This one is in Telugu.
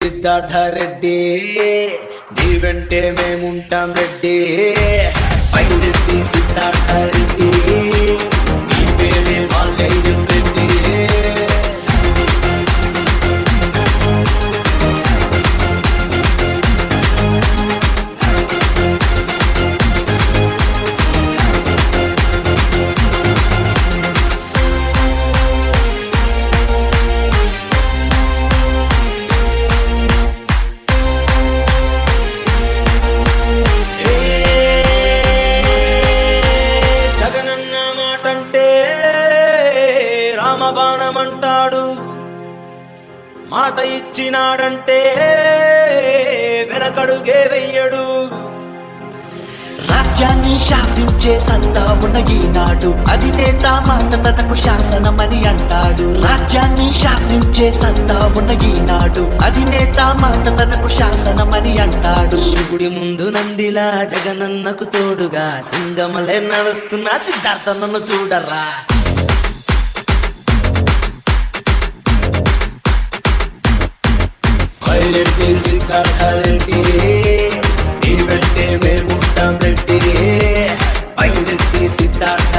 సిద్ధార్థ రెడ్డి నీ వెంటే మేముంటాం రెడ్డి పైరెడ్డి సిద్ధార్థ రెడ్డి నీ పేరే మాల్గైరం రెడ్డి రామబాణమంటాడు మాట ఇచ్చినాడంటే వెనకడుగే వెయ్యడు. రాజ్యాన్ని శాసించే సత్తా ఉన్న ఈనాడు అధినేత మాట తనకు శాసనమని అంటాడు. రాజ్యాన్ని శాసించే సత్తా ఉన్న ఈనాడు అధినేత మాట తనకు శాసనమని అంటాడు. శివుడి ముందు నందిలా జగనన్నకు తోడుగా సింగమలే నడుస్తున్న సిద్ధార్థనను చూడరా. పైరెడ్డి సిద్ధార్థ రెడ్డి నీ వెంటే మేముంటాం రెడ్డి పైరెడ్డి సిద్ధార్థ